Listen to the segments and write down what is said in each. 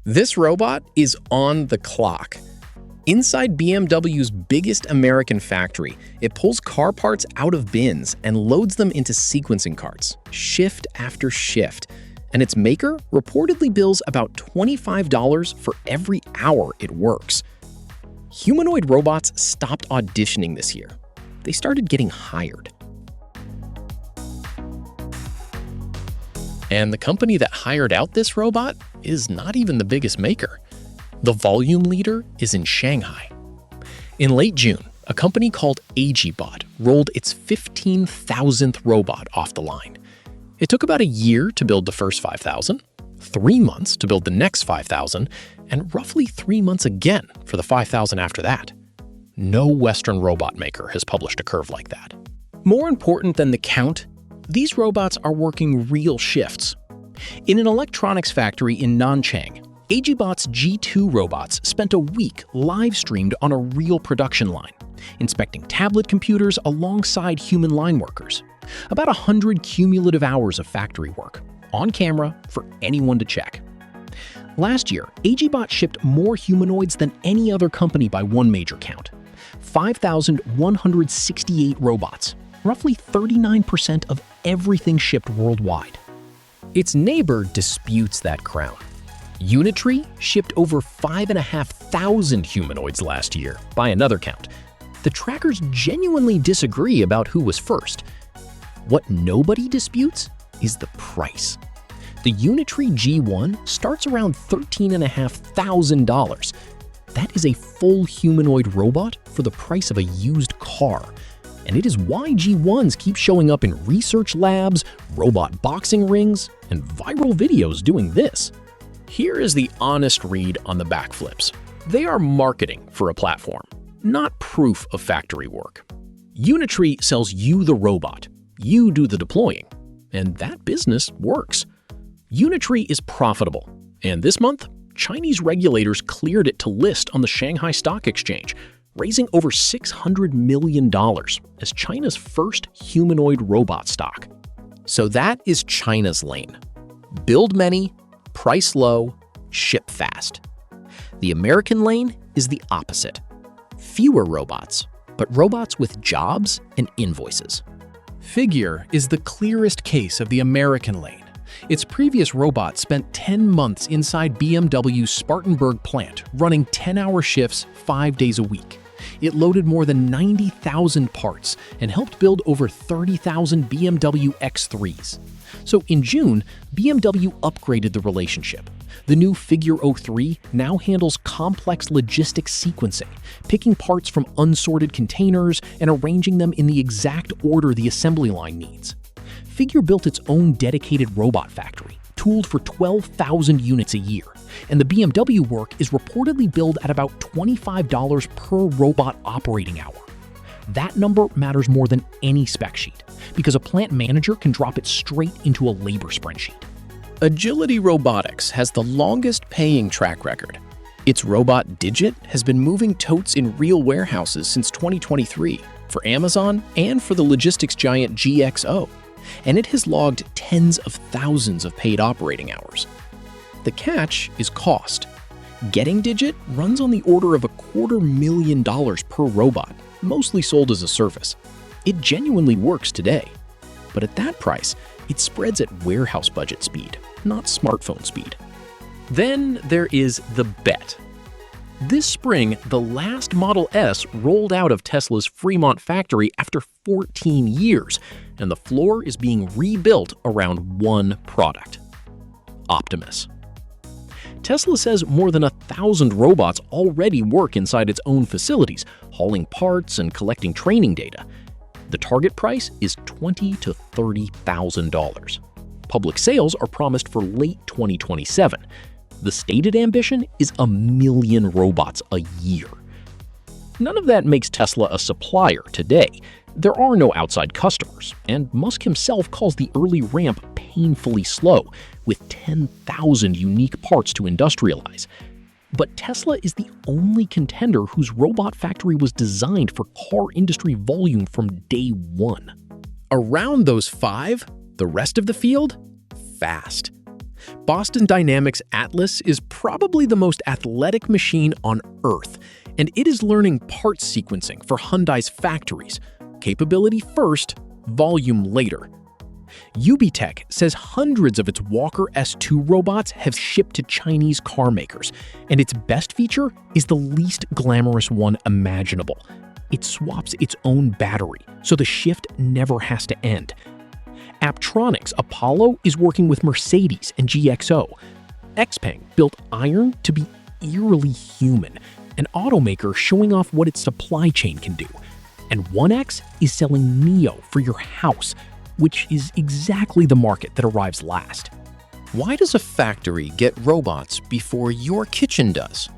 This robot is on the clock. Inside BMW's biggest American factory, it pulls car parts out of bins and loads them into sequencing carts, shift after shift. And its maker reportedly bills about $25 for every hour it works. Humanoid robots stopped auditioning this year. They started getting hired. And the company that hired out this robot is not even the biggest maker. The volume leader is in Shanghai. In late June, a company called AGBot rolled its 15,000th robot off the line. It took about a year to build the first 5,000, 3 months to build the next 5,000, and roughly 3 months again for the 5,000 after that. No Western robot maker has published a curve like that. More important than the count, these robots are working real shifts. In an electronics factory in Nanchang, AGBot's G2 robots spent a week live-streamed on a real production line, inspecting tablet computers alongside human line workers. About 100 cumulative hours of factory work, on camera for anyone to check. Last year, AGBot shipped more humanoids than any other company by one major count. 5,168 robots, roughly 39% of everything shipped worldwide. Its neighbor disputes that crown. Unitree shipped over 5,500 humanoids last year, by another count. The trackers genuinely disagree about who was first. What nobody disputes is the price. The Unitree G1 starts around $13,500. That is a full humanoid robot for the price of a used car. And it is why G1s keep showing up in research labs, robot boxing rings, and viral videos doing this. Here is the honest read on the backflips. They are marketing for a platform, not proof of factory work. Unitree sells you the robot. You do the deploying. And that business works. Unitree is profitable. And this month, Chinese regulators cleared it to list on the Shanghai Stock Exchange, raising over $600 million as China's first humanoid robot stock. So that is China's lane. Build many, price low, ship fast. The American lane is the opposite. Fewer robots, but robots with jobs and invoices. Figure is the clearest case of the American lane. Its previous robot spent 10 months inside BMW's Spartanburg plant, running 10-hour shifts 5 days a week. It loaded more than 90,000 parts and helped build over 30,000 BMW X3s. So in June, BMW upgraded the relationship. The new Figure 03 now handles complex logistics sequencing, picking parts from unsorted containers and arranging them in the exact order the assembly line needs. Figure built its own dedicated robot factory, tooled for 12,000 units a year, and the BMW work is reportedly billed at about $25 per robot operating hour. That number matters more than any spec sheet, because a plant manager can drop it straight into a labor spreadsheet. Agility Robotics has the longest paying track record. Its robot Digit has been moving totes in real warehouses since 2023 for Amazon and for the logistics giant GXO, and it has logged tens of thousands of paid operating hours. The catch is cost. Getting Digit runs on the order of $250,000 per robot, mostly sold as a service. It genuinely works today. But at that price, it spreads at warehouse budget speed, not smartphone speed. Then there is the bet. This spring, the last Model S rolled out of Tesla's Fremont factory after 14 years, and the floor is being rebuilt around one product: Optimus. Tesla says more than 1,000 robots already work inside its own facilities, hauling parts and collecting training data. The target price is $20,000 to $30,000. Public sales are promised for late 2027. The stated ambition is 1 million robots a year. None of that makes Tesla a supplier today. There are no outside customers, and Musk himself calls the early ramp painfully slow, with 10,000 unique parts to industrialize. But Tesla is the only contender whose robot factory was designed for car industry volume from day one. Around those 5, the rest of the field? Fast. Boston Dynamics Atlas is probably the most athletic machine on Earth, and it is learning parts sequencing for Hyundai's factories. Capability first, volume later. UBTech says hundreds of its Walker S2 robots have shipped to Chinese car makers, and its best feature is the least glamorous one imaginable. It swaps its own battery, so the shift never has to end. Apptronik's Apollo is working with Mercedes and GXO. XPeng built iron to be eerily human, an automaker showing off what its supply chain can do. And 1X is selling Neo for your house, which is exactly the market that arrives last. Why does a factory get robots before your kitchen does?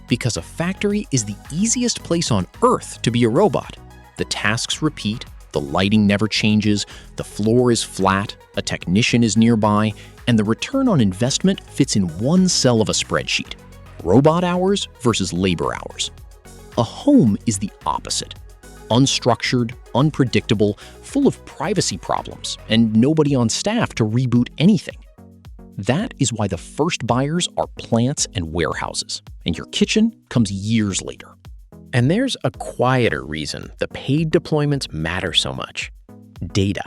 Because a factory is the easiest place on Earth to be a robot. The tasks repeat, the lighting never changes, the floor is flat, a technician is nearby, and the return on investment fits in one cell of a spreadsheet. Robot hours versus labor hours. A home is the opposite. Unstructured, unpredictable, full of privacy problems, and nobody on staff to reboot anything. That is why the first buyers are plants and warehouses, and your kitchen comes years later. And there's a quieter reason the paid deployments matter so much. Data.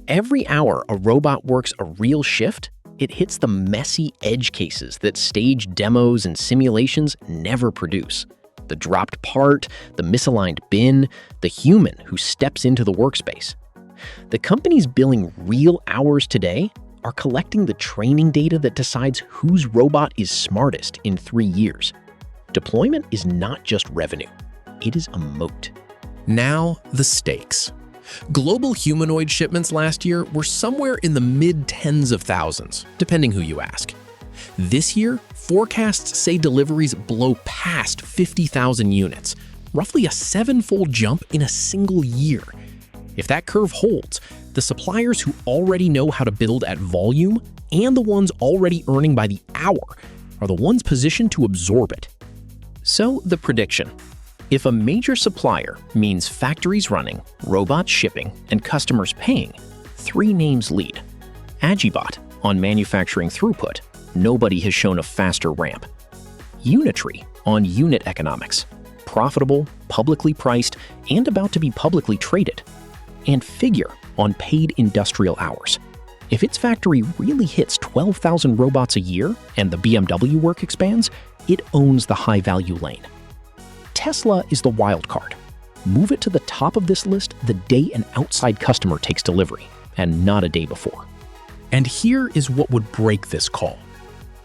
Every hour a robot works a real shift, it hits the messy edge cases that staged demos and simulations never produce. The dropped part, the misaligned bin, the human who steps into the workspace. The companies billing real hours today are collecting the training data that decides whose robot is smartest in 3 years. Deployment is not just revenue, it is a moat. Now, the stakes. Global humanoid shipments last year were somewhere in the mid-tens of thousands, depending who you ask. This year, forecasts say deliveries blow past 50,000 units, roughly a 7-fold jump in a single year. If that curve holds, the suppliers who already know how to build at volume and the ones already earning by the hour are the ones positioned to absorb it. So the prediction. If a major supplier means factories running, robots shipping, and customers paying, 3 names lead. Agibot on manufacturing throughput. Nobody has shown a faster ramp. Unitree on unit economics. Profitable, publicly priced, and about to be publicly traded. And Figure on paid industrial hours. If its factory really hits 12,000 robots a year and the BMW work expands, it owns the high-value lane. Tesla is the wild card. Move it to the top of this list the day an outside customer takes delivery, and not a day before. And here is what would break this call.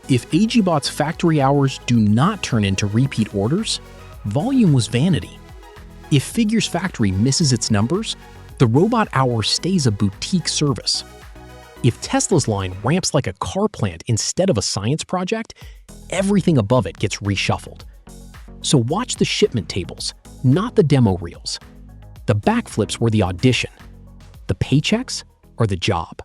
If Agibot's factory hours do not turn into repeat orders, volume was vanity. If Figure's factory misses its numbers, the robot hour stays a boutique service. If Tesla's line ramps like a car plant instead of a science project, everything above it gets reshuffled. So watch the shipment tables, not the demo reels. The backflips were the audition. The paychecks are the job.